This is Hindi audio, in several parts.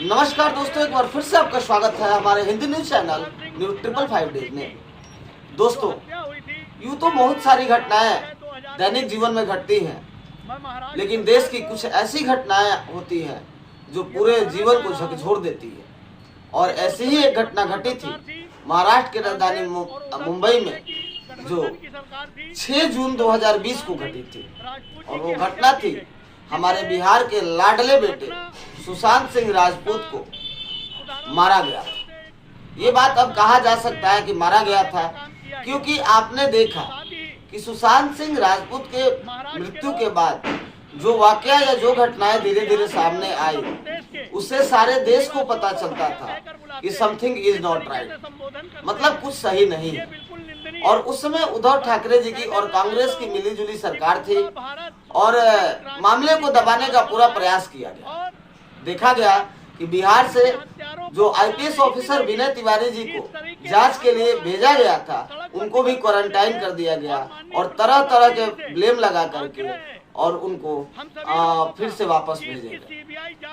नमस्कार दोस्तों, एक बार फिर से आपका स्वागत है हमारे Hindi news channel news 555 days में। दोस्तों, यूँ तो बहुत सारी घटनाएं दैनिक जीवन में घटती हैं, लेकिन देश की कुछ ऐसी घटनाएं होती हैं जो पूरे जीवन को झकझोर देती है। और ऐसी ही एक घटना घटी थी महाराष्ट्र की राजधानी मुंबई में, जो 6 जून 2020 को घटी थी। और वो घटना थी हमारे बिहार के लाडले बेटे सुशांत सिंह राजपूत को मारा गया था। ये बात अब कहा जा सकता है कि मारा गया था, क्योंकि आपने देखा कि सुशांत सिंह राजपूत के मृत्यु के बाद जो वाकया या जो घटनाएं धीरे धीरे सामने आई, उससे सारे देश को पता चलता था कि समथिंग इज नॉट राइट, मतलब कुछ सही नहीं है। और उस समय उद्धव ठाकरे जी की और कांग्रेस की मिलीजुली सरकार थी और मामले को दबाने का पूरा प्रयास किया गया। देखा गया कि बिहार से जो आईपीएस ऑफिसर विनय तिवारी जी को जांच के लिए भेजा गया था, उनको भी क्वारंटाइन कर दिया गया और तरह तरह के ब्लेम लगा करके और उनको फिर से वापस भेजे गए।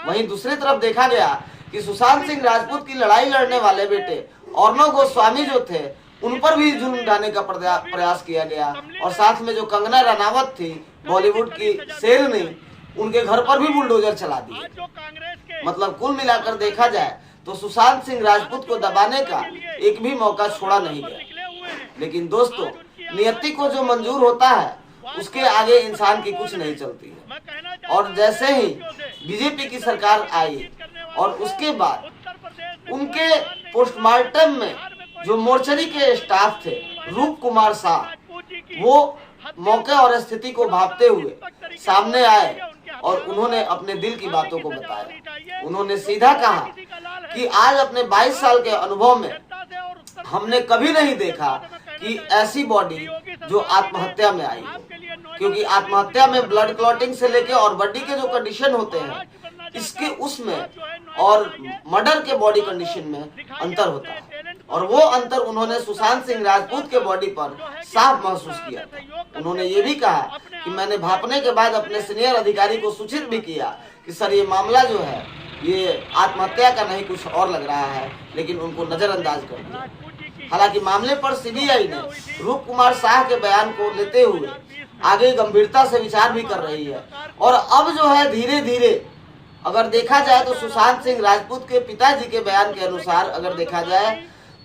वहीं दूसरी तरफ देखा गया कि सुशांत सिंह राजपूत की लड़ाई लड़ने वाले बेटे अर्णव गोस्वामी जो थे, उन पर भी जुल्म ढाने का प्रयास किया गया। और साथ में जो कंगना रनावत थी, बॉलीवुड की शेरनी, उनके घर पर भी बुलडोजर चला दिए। मतलब कुल मिलाकर देखा जाए तो सुशांत सिंह राजपूत को दबाने का एक भी मौका छोड़ा नहीं गया। लेकिन दोस्तों, नियति को जो मंजूर होता है उसके आगे इंसान की कुछ नहीं चलती है। और जैसे ही बीजेपी की सरकार आई और उसके बाद उनके पोस्टमार्टम में जो मोर्चरी के स्टाफ थे, रूप कुमार शाह, वो मौके और स्थिति को भांपते हुए सामने आए और उन्होंने अपने दिल की बातों को बताया। उन्होंने सीधा कहा कि आज अपने 22 साल के अनुभव में हमने कभी नहीं देखा कि ऐसी बॉडी जो आत्महत्या में आई हो, क्योंकि आत्महत्या में ब्लड क्लॉटिंग से लेके और बॉडी के जो कंडीशन होते हैं, इसके उसमें और मर्डर के बॉडी कंडीशन में अंतर होता है। और वो अंतर उन्होंने सुशांत सिंह राजपूत के बॉडी पर साफ महसूस किया था। उन्होंने ये भी कहा कि मैंने भापने के बाद अपने सीनियर अधिकारी को सूचित भी किया कि सर, ये मामला जो है ये आत्महत्या का नहीं, कुछ और लग रहा है, लेकिन उनको नजरअंदाज कर दिया। हालांकि मामले पर सीबीआई ने रूप कुमार शाह के बयान को लेते हुए आगे गंभीरता से विचार भी कर रही है। और अब जो है धीरे धीरे अगर देखा जाए तो सुशांत सिंह राजपूत के पिताजी के बयान के अनुसार अगर देखा जाए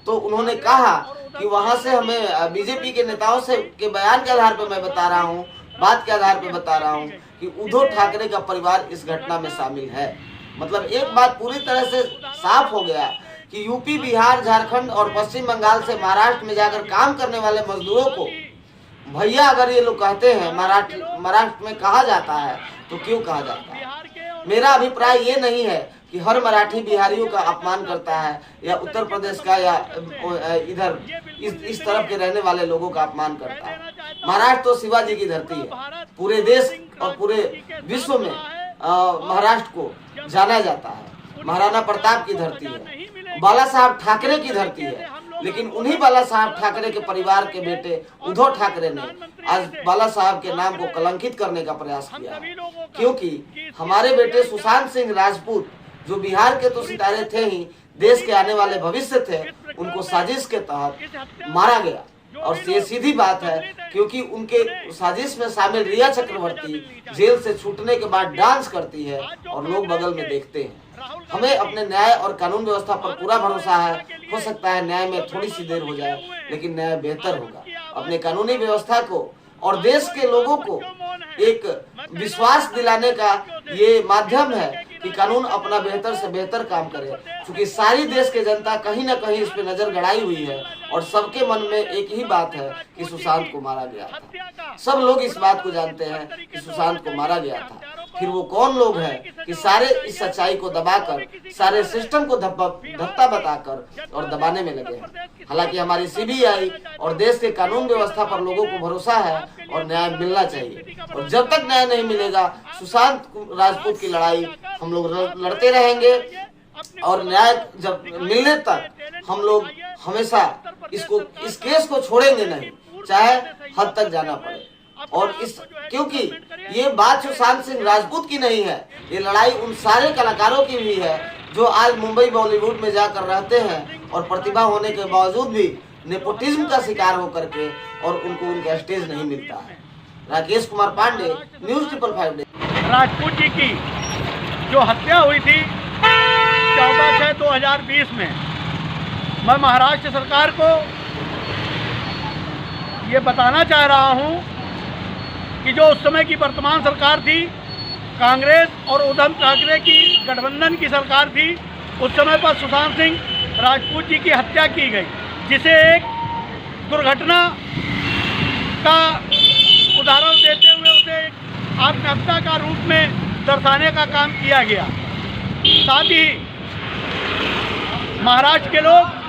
तो उन्होंने कहा कि वहां से हमें बीजेपी के नेताओं से के बयान के आधार पर मैं बता रहा हूं, बात के आधार पर बता रहा हूं कि उद्धव ठाकरे का परिवार इस घटना में शामिल है। मतलब एक बात पूरी तरह से साफ हो गया कि यूपी, बिहार, झारखंड और पश्चिम बंगाल से महाराष्ट्र में जाकर काम करने वाले मजदूरों को भैया अगर ये लोग कहते हैं, महाराष्ट्र में कहा जाता है, तो क्यों कहा जाता है? मेरा अभिप्राय ये नहीं है कि हर मराठी बिहारियों का अपमान करता है या उत्तर प्रदेश का या इधर इस तरफ के रहने वाले लोगों का अपमान करता है। महाराष्ट्र तो शिवाजी की धरती है। पूरे देश और पूरे विश्व में महाराष्ट्र को जाना जाता है। महाराणा प्रताप की धरती है, बाला साहब ठाकरे की धरती है। लेकिन उन्हीं बाला साहब ठाकरे के परिवार के बेटे उद्धव ठाकरे ने आज बाला साहब के नाम को कलंकित करने का प्रयास किया है, क्योंकि हमारे बेटे सुशांत सिंह राजपूत जो बिहार के तो सितारे थे ही, देश के आने वाले भविष्य थे, उनको साजिश के तहत मारा गया। और ये सीधी बात है, क्योंकि उनके साजिश में शामिल रिया चक्रवर्ती जेल से छूटने के बाद डांस करती है और लोग बगल में देखते हैं। हमें अपने न्याय और कानून व्यवस्था पर पूरा भरोसा है। हो सकता है न्याय में थोड़ी सी देर हो जाए, लेकिन न्याय बेहतर होगा। अपने कानूनी व्यवस्था को और देश के लोगों को एक विश्वास दिलाने का ये माध्यम है कि कानून अपना बेहतर से बेहतर काम करे। क्योंकि सारी देश की जनता कहीं ना कहीं इस पे नजर गड़ाई हुई है और सबके मन में एक ही बात है कि सुशांत को मारा गया था। सब लोग इस बात को जानते हैं कि सुशांत को मारा गया था। फिर वो कौन लोग हैं कि सारे इस सच्चाई को दबाकर, सारे सिस्टम को धत्ता बताकर और दबाने में लगे हैं। हालांकि हमारी सीबीआई और देश के कानून व्यवस्था पर लोगों को भरोसा है और न्याय मिलना चाहिए। और जब तक न्याय नहीं मिलेगा, सुशांत राजपूत की लड़ाई हम लोग लड़ते रहेंगे और न्याय जब मिलने तक हम लोग हमेशा इस केस को छोड़ेंगे नहीं, चाहे हद तक जाना पड़े। और इस क्योंकि ये बात सुशांत सिंह राजपूत की नहीं है, ये लड़ाई उन सारे कलाकारों की भी है जो आज मुंबई बॉलीवुड में जाकर रहते हैं और प्रतिभा होने के बावजूद भी नेपोटिज्म का शिकार होकर के और उनको उनका स्टेज नहीं मिलता है। Rakesh Kumar Pandey, news 555 day. राजपूत जी की जो हत्या हुई थी 14/6/2020 में, मैं महाराष्ट्र सरकार को ये बताना चाह रहा हूँ कि जो उस समय की वर्तमान सरकार थी, कांग्रेस और उद्धव ठाकरे की गठबंधन की सरकार थी, उस समय पर सुशांत सिंह राजपूत जी की हत्या की गई, जिसे एक दुर्घटना का उदाहरण देते हुए उसे एक आत्महत्या का रूप में दर्शाने का काम किया गया। साथ ही महाराष्ट्र के लोग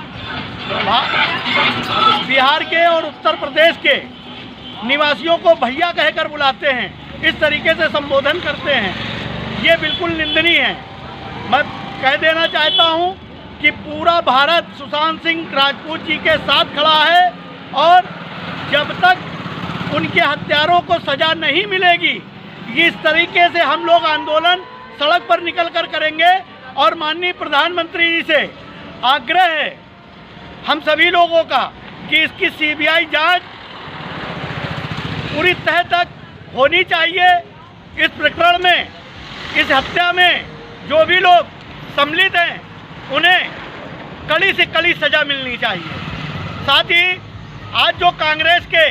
बिहार के और उत्तर प्रदेश के निवासियों को भैया कहकर बुलाते हैं, इस तरीके से संबोधन करते हैं। ये बिल्कुल निंदनीय है। मैं कह देना चाहता हूं कि पूरा भारत सुशांत सिंह राजपूत जी के साथ खड़ा है और जब तक उनके हत्यारों को सजा नहीं मिलेगी, इस तरीके से हम लोग आंदोलन सड़क पर निकल कर करेंगे। और माननीय प्रधानमंत्री जी से आग्रह है हम सभी लोगों का कि इसकी सीबीआई जांच पूरी तह तक होनी चाहिए। इस प्रकरण में, इस हत्या में जो भी लोग सम्मिलित हैं, उन्हें कड़ी से कड़ी सजा मिलनी चाहिए। साथ ही आज जो कांग्रेस के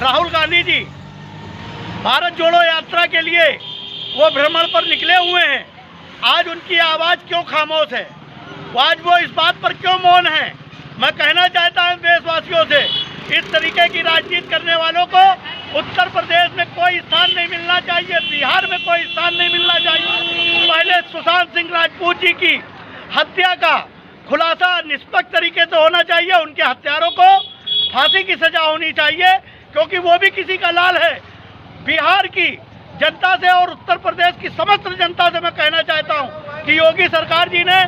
राहुल गांधी जी भारत जोड़ो यात्रा के लिए वो भ्रमण पर निकले हुए हैं, आज उनकी आवाज़ क्यों खामोश है? आज वो इस बात पर क्यों मौन है? मैं कहना चाहता हूं देशवासियों से, इस तरीके की राजनीति करने वालों को उत्तर प्रदेश में कोई स्थान नहीं मिलना चाहिए, बिहार में कोई स्थान नहीं मिलना चाहिए। पहले सुशांत सिंह राजपूत जी की हत्या का खुलासा निष्पक्ष तरीके से होना चाहिए, उनके हत्यारों को फांसी की सजा होनी चाहिए, क्योंकि वो भी किसी का लाल है। बिहार की जनता से और उत्तर प्रदेश की समस्त जनता से मैं कहना चाहता हूं कि योगी सरकार जी ने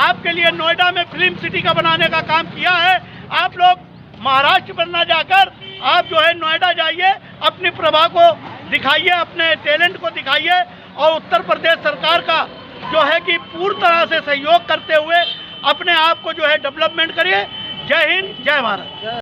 आपके लिए नोएडा में फिल्म सिटी का बनाने का काम किया है। आप लोग महाराष्ट्र बनना जाकर आप जो है नोएडा जाइए, अपनी प्रभा को दिखाइए, अपने टैलेंट को दिखाइए और उत्तर प्रदेश सरकार का जो है कि पूरी तरह से सहयोग करते हुए अपने आप को जो है डेवलपमेंट करिए। जय हिंद, जय भारत।